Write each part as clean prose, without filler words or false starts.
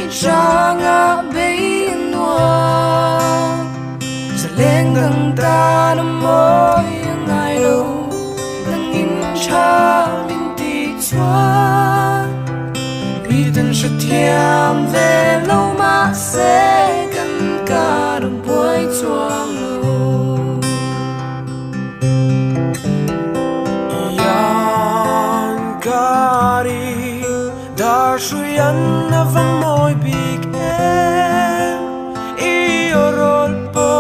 Changa bay noa sa leng dang ta na mo yang ai lo nang in cha min ti chua mi tan sa thiam ve lo ma se kan ka dang boy chuang lo yan ka ri dar shuyan na van moi big em I orol po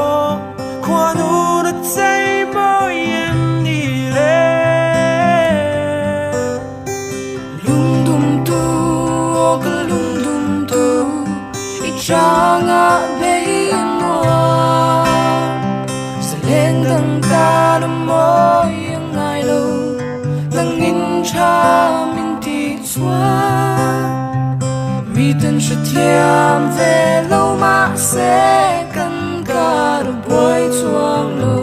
kwanu na tsay moi em ni le lung dum tu o ka lung dum tu I changa bay noa sa leng dang ta na mo yang ai lo nang in cha min ti chua mi tan sa thiam ve lo ma se kan ka ru boy chuang lo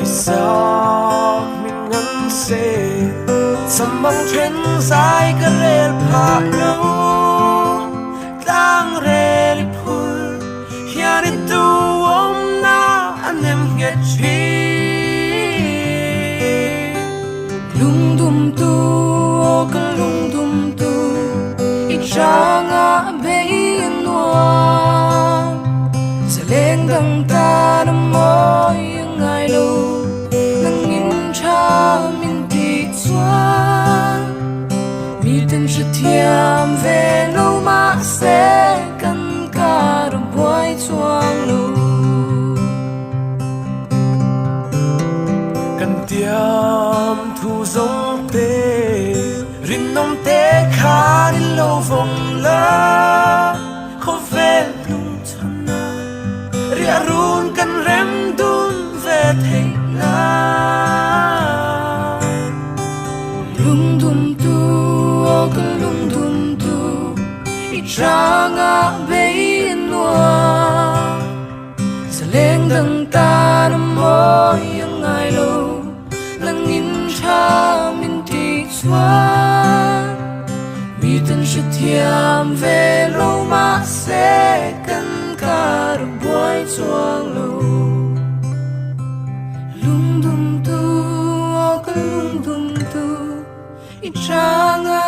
isak min ngan se sambang chen sai ka rel pha lo tang rel phul hian tu om na anem get chi lung dum tu o ka lung dum tu I changa bay noa sa leng dang ta na mo yang ai lo nang in cha min ti chua mi tan sa thiam ve lo ma se kan ka ru boy chuang lo kan tiam thu zong te rin nom te kha rin lo vong la kho vel lung chana ria run kan rem dun ve thei la lung dum tu o ka lung dum tu I changa bay noa sa leng dang ta na mo yang ai lo nang in cha min ti chua mi tan sa thiam ve lo ma se kan ka ru boy chuang lo lung dum tu o ka lung dum tu I changa